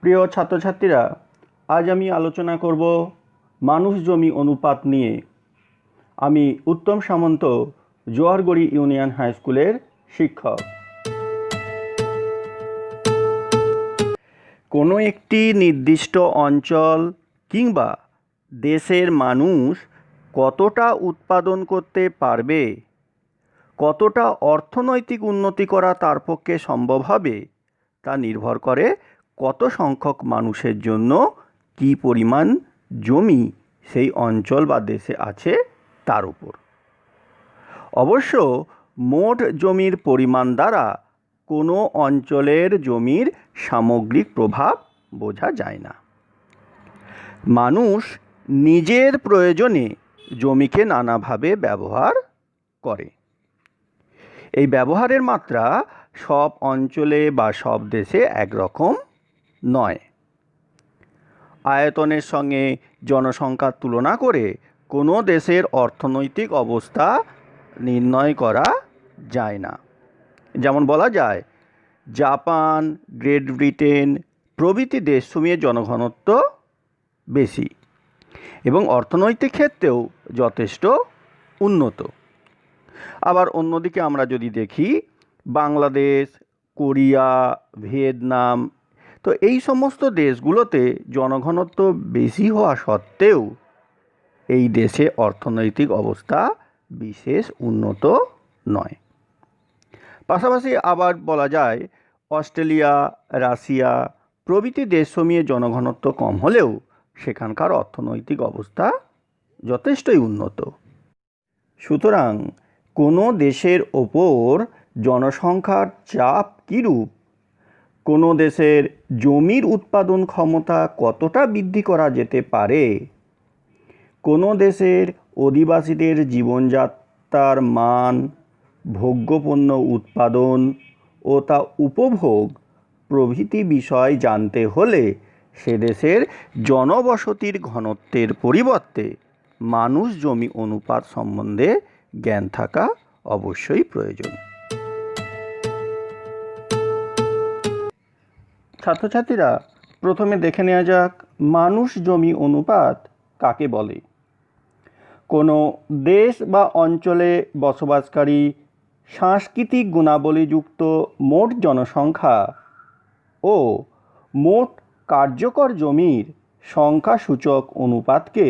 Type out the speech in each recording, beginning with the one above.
প্রিয় ছাত্রছাত্রীরা, আজ আমি আলোচনা করব মানুষ জমি অনুপাত নিয়ে। আমি উত্তম সামন্ত, জোয়ারগড়ি ইউনিয়ন হাই স্কুলের শিক্ষক। কোনো একটি নির্দিষ্ট অঞ্চল কিংবা দেশের মানুষ কতটা উৎপাদন করতে পারবে, কতটা অর্থনৈতিক উন্নতি করা তার পক্ষে সম্ভব হবে, তা নির্ভর করে কত সংখ্যক মানুষের জন্য কী পরিমাণ জমি সেই অঞ্চল বা দেশে আছে তার উপর। অবশ্য মোট জমির পরিমাণ দ্বারা কোনো অঞ্চলের জমির সামগ্রিক প্রভাব বোঝা যায় না। মানুষ নিজের প্রয়োজনে জমিকে নানাভাবে ব্যবহার করে। এই ব্যবহারের মাত্রা সব অঞ্চলে বা সব দেশে একরকম নয়। আয়তনের সঙ্গে জনসংখ্যার তুলনা করে কোনো দেশের অর্থনৈতিক অবস্থা নির্ণয় করা যায় না। যেমন বলা যায়, জাপান, গ্রেট ব্রিটেন প্রভৃতি দেশসমূহের জনঘনত্ব বেশি এবং অর্থনৈতিক ক্ষেত্রেও যথেষ্ট উন্নত। আবার অন্যদিকে আমরা যদি দেখি, বাংলাদেশ, কোরিয়া, ভিয়েতনাম, তো এই সমস্ত দেশগুলোতে জনঘনত্ব বেশি হওয়া সত্ত্বেও এই দেশে অর্থনৈতিক অবস্থা বিশেষ উন্নত নয়। পাশাপাশি আবার বলা যায়, অস্ট্রেলিয়া, রাশিয়া প্রভৃতি দেশসমূহের জনঘনত্ব কম হলেও সেখানকার অর্থনৈতিক অবস্থা যথেষ্টই উন্নত। সুতরাং কোনো দেশের ওপর জনসংখ্যার চাপ কীরূপ, কোনো দেশের জমির উৎপাদন ক্ষমতা কতটা বৃদ্ধি করা যেতে পারে, কোনো দেশের অধিবাসীদের জীবনযাত্রার মান, ভোগ্যপণ্য উৎপাদন ও তা উপভোগ প্রভৃতি বিষয় জানতে হলে সে দেশের জনবসতির ঘনত্বের পরিবর্তে মানুষ জমি অনুপাত সম্বন্ধে জ্ঞান থাকা অবশ্যই প্রয়োজন। ছাত্রছাত্রীরা, প্রথমে দেখে নেওয়া যাক মানুষ জমি অনুপাত কাকে বলে। কোনো দেশ বা অঞ্চলে বসবাসকারী সাংস্কৃতিক গুণাবলীযুক্ত মোট জনসংখ্যা ও মোট কার্যকর জমির সংখ্যাসূচক অনুপাতকে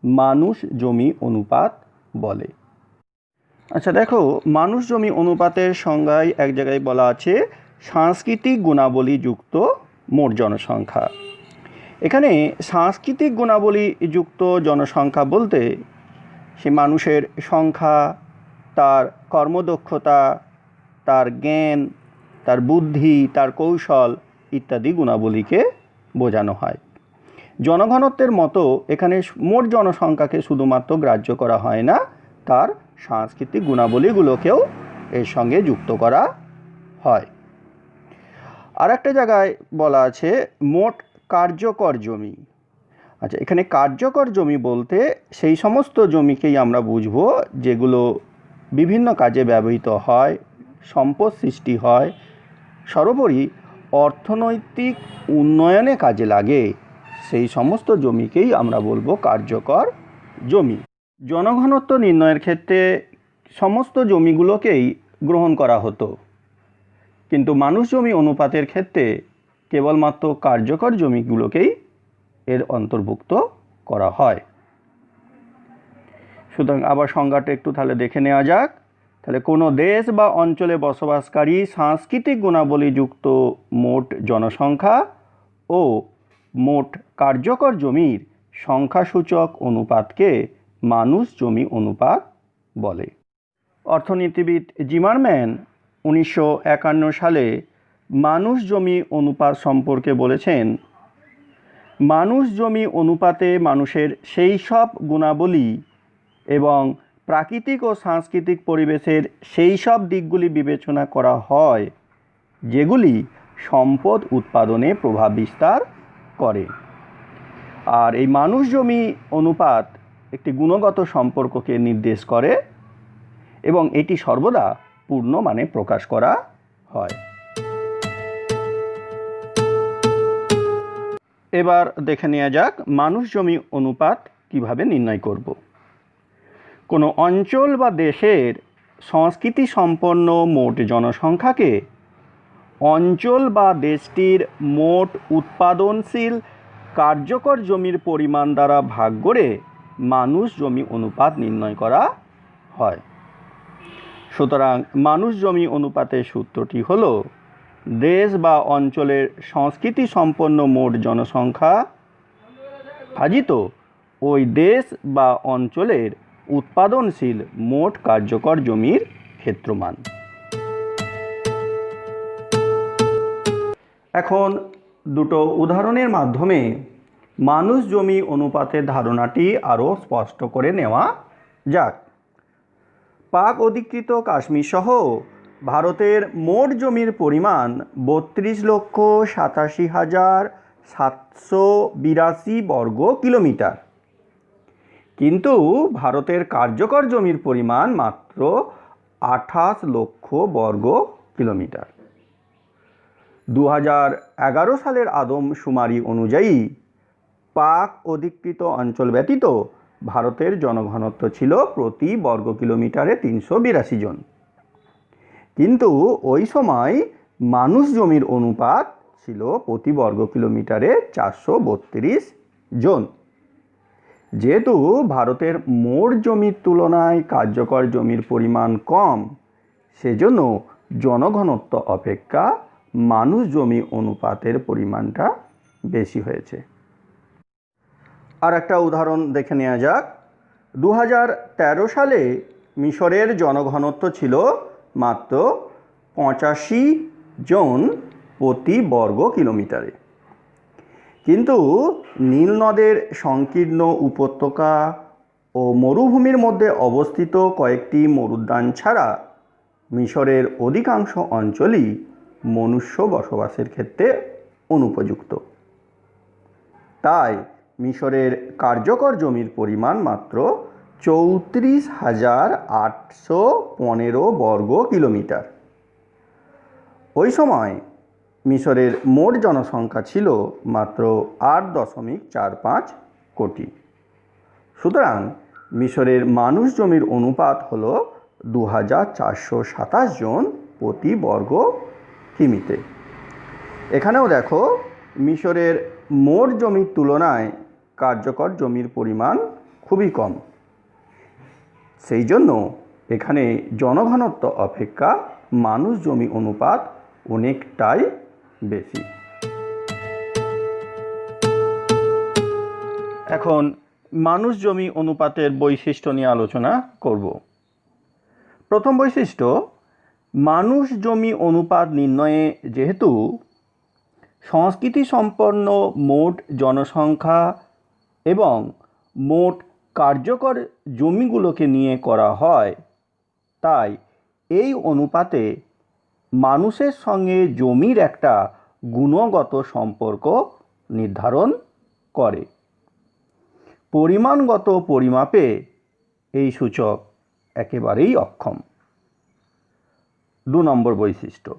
মানুষ জমি অনুপাত বলে। আচ্ছা দেখো, মানুষ জমি অনুপাতের সংজ্ঞায় এক জায়গায় বলা আছে সাংস্কৃতিক গুণাবলীযুক্ত মোট জনসংখ্যা। এখানে সাংস্কৃতিক গুণাবলীযুক্ত জনসংখ্যা বলতে সে মানুষের সংখ্যা, তার কর্মদক্ষতা, তার জ্ঞান, তার বুদ্ধি, তার কৌশল ইত্যাদি গুণাবলীকে বোঝানো হয়। জনঘনত্বের মতো এখানে মোট জনসংখ্যাকে শুধুমাত্র গ্রাহ্য করা হয় না, তার সাংস্কৃতিক গুণাবলীগুলোকেও এর সঙ্গে যুক্ত করা হয়। আর একটা জায়গায় বলা আছে মোট কার্যকর জমি। আচ্ছা, এখানে কার্যকর জমি বলতে সেই সমস্ত জমিকেই আমরা বুঝবো যেগুলো বিভিন্ন কাজে ব্যবহৃত হয়, সম্পদ সৃষ্টি হয়, সর্বোপরি অর্থনৈতিক উন্নয়নে কাজে লাগে, সেই সমস্ত জমিকেই আমরা বলবো কার্যকর জমি। জনঘনত্ব নির্ণয়ের ক্ষেত্রে সমস্ত জমিগুলোকেই গ্রহণ করা হতো, কিন্তু মানুষ জমি অনুপাতের ক্ষেত্রে কেবলমাত্র কার্যকর জমিগুলোকেই এর অন্তর্ভুক্ত করা হয়। সুতরাং আবার সংজ্ঞাটা একটু তাহলে দেখে নেওয়া যাক। তাহলে কোনো দেশ বা অঞ্চলে বসবাসকারী সাংস্কৃতিক গুণাবলীযুক্ত মোট জনসংখ্যা ও মোট কার্যকর জমির সংখ্যাসূচক অনুপাতকে মানুষ জমি অনুপাত বলে। অর্থনীতিবিদ জিমারম্যান 1951 সালে মানুষ জমি অনুপাত সম্পর্কে বলেছেন, মানুষ জমি অনুপাতে মানুষের সেই সব গুণাবলী এবং প্রাকৃতিক ও সাংস্কৃতিক পরিবেশের সেই সব দিকগুলি বিবেচনা করা হয় যেগুলি সম্পদ উৎপাদনে প্রভাব বিস্তার করে। আর এই মানুষ জমি অনুপাত একটি গুণগত সম্পর্ককে নির্দেশ করে এবং এটি সর্বদা পূর্ণ মানে প্রকাশ করা হয়। এবার দেখে নেওয়া যাক মানুষ জমি অনুপাত কিভাবে নির্ণয় করব। কোনো অঞ্চল বা দেশের সংস্কৃতি সম্পন্ন মোট জনসংখ্যাকে অঞ্চল বা দেশটির মোট উৎপাদনশীল কার্যকর জমির পরিমাণ দ্বারা ভাগ করে মানুষ জমি অনুপাত নির্ণয় করা হয়। সুতরাং মানুষ জমি অনুপাতের সূত্রটি হল দেশ বা অঞ্চলের সংস্কৃতি সম্পন্ন মোট জনসংখ্যা ভাজিত ওই দেশ বা অঞ্চলের উৎপাদনশীল মোট কার্যকর জমির ক্ষেত্রমান। এখন দুটো উদাহরণের মাধ্যমে মানুষ জমি অনুপাতের ধারণাটি আরও স্পষ্ট করে নেওয়া যাক। পাক অধিকৃত কাশ্মীর সহ ভারতের মোট জমির পরিমাণ ৩২,৮৭,৭৮২ বর্গ কিলোমিটার, কিন্তু ভারতের কার্যকর জমির পরিমাণ মাত্র ২৮ লক্ষ বর্গ কিলোমিটার। ২০১১ সালের আদমশুমারি অনুযায়ী পাক অধিকৃত অঞ্চল ব্যতীত ভারতের জনঘনত্ব ছিল প্রতি বর্গ কিলোমিটারে ৩৮২ জন, কিন্তু ওই সময় মানুষ জমির অনুপাত ছিল প্রতি বর্গ কিলোমিটারে ৪৩২ জন। যেহেতু ভারতের মোট জমির তুলনায় কার্যকর জমির পরিমাণ কম, সেজন্য জনঘনত্ব অপেক্ষা মানুষ জমি অনুপাতের পরিমাণটা বেশি হয়েছে। আর একটা উদাহরণ দেখে নেওয়া যাক। ২০১৩ সালে মিশরের জনঘনত্ব ছিল মাত্র ৮৫ জন প্রতি বর্গ কিলোমিটারে, কিন্তু নীল নদের সংকীর্ণ উপত্যকা ও মরুভূমির মধ্যে অবস্থিত কয়েকটি মরুদ্যান ছাড়া মিশরের অধিকাংশ অঞ্চলই মনুষ্য বসবাসের ক্ষেত্রে অনুপযুক্ত। তাই মিশরের কার্যকর জমির পরিমাণ মাত্র ৩৪,৮১৫ বর্গ কিলোমিটার। ওই সময় মিশরের মোট জনসংখ্যা ছিল মাত্র ৮.৪৫ কোটি। সুতরাং মিশরের মানুষ জমির অনুপাত হল ২,৪২৭ জন প্রতি বর্গ কিমিতে। এখানেও দেখো মিশরের মোট জমির তুলনায় কার্যকর জমির পরিমাণ খুবই কম, সেই জন্য এখানে জনঘনত্ব অপেক্ষা মানুষ জমি অনুপাত অনেকটাই বেশি। এখন মানুষ জমি অনুপাতের বৈশিষ্ট্য নিয়ে আলোচনা করব। প্রথম বৈশিষ্ট্য, মানুষ জমি অনুপাত নির্ণয়ে যেহেতু সংস্কৃতি সম্পন্ন মোট জনসংখ্যা এবং মোট কার্যকর জমিগুলোকে নিয়ে করা হয়, তাই এই অনুপাতে মানুষের সঙ্গে জমির একটা গুণগত সম্পর্ক নির্ধারণ করে। পরিমাণগত পরিমাপে এই সূচক একেবারেই অক্ষম। ২ নম্বর বৈশিষ্ট্য,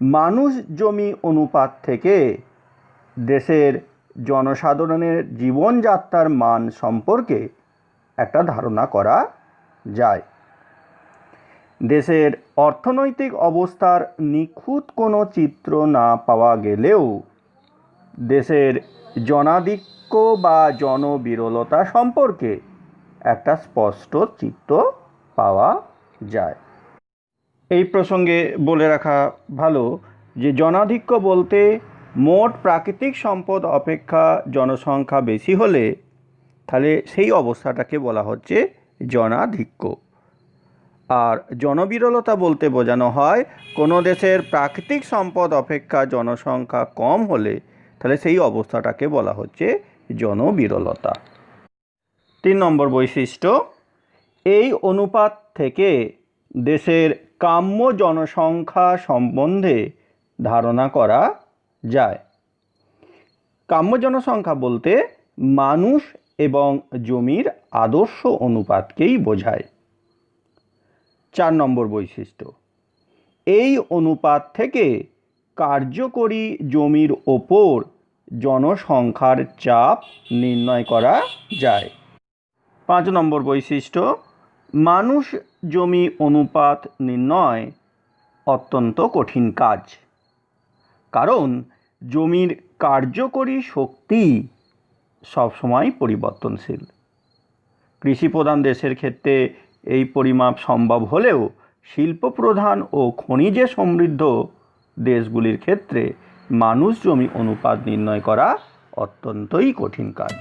মানুষ জমি অনুপাত থেকে দেশের জনসাধারণের জীবনযাত্রার মান সম্পর্কে একটা ধারণা করা যায়। দেশের অর্থনৈতিক অবস্থার নিখুঁত কোনো চিত্র না পাওয়া গেলেও দেশের জনাধিক্য বা জনবিরলতা সম্পর্কে একটা স্পষ্ট চিত্র পাওয়া যায়। এই প্রসঙ্গে বলে রাখা ভালো যে জনাধিক্য বলতে মোট প্রাকৃতিক সম্পদ অপেক্ষা জনসংখ্যা বেশি হলে তাহলে সেই অবস্থাটাকে বলা হচ্ছে জনাধিক্য। আর জনবিরলতা বলতে বোঝানো হয় কোনো দেশের প্রাকৃতিক সম্পদ অপেক্ষা জনসংখ্যা কম হলে তাহলে সেই অবস্থাটাকে বলা হচ্ছে জনবিরলতা। ৩ নম্বর বৈশিষ্ট্য, এই অনুপাত থেকে দেশের কাম্য জনসংখ্যা সম্বন্ধে ধারণা করা যায়। কাম্য জনসংখ্যা বলতে মানুষ এবং জমির আদর্শ অনুপাতকেই বোঝায়। ৪ নম্বর বৈশিষ্ট্য, এই অনুপাত থেকে কার্যকরী জমির ওপর জনসংখ্যার চাপ নির্ণয় করা যায়। 5 নম্বর বৈশিষ্ট্য, মানুষ জমি অনুপাত নির্ণয় অত্যন্ত কঠিন কাজ, কারণ জমির কার্যকরী শক্তি সবসময় পরিবর্তনশীল। কৃষিপ্রধান দেশের ক্ষেত্রে এই পরিমাপ সম্ভব হলেও শিল্পপ্রধান ও খনিজে সমৃদ্ধ দেশগুলির ক্ষেত্রে মানুষ জমি অনুপাত নির্ণয় করা অত্যন্তই কঠিন কাজ।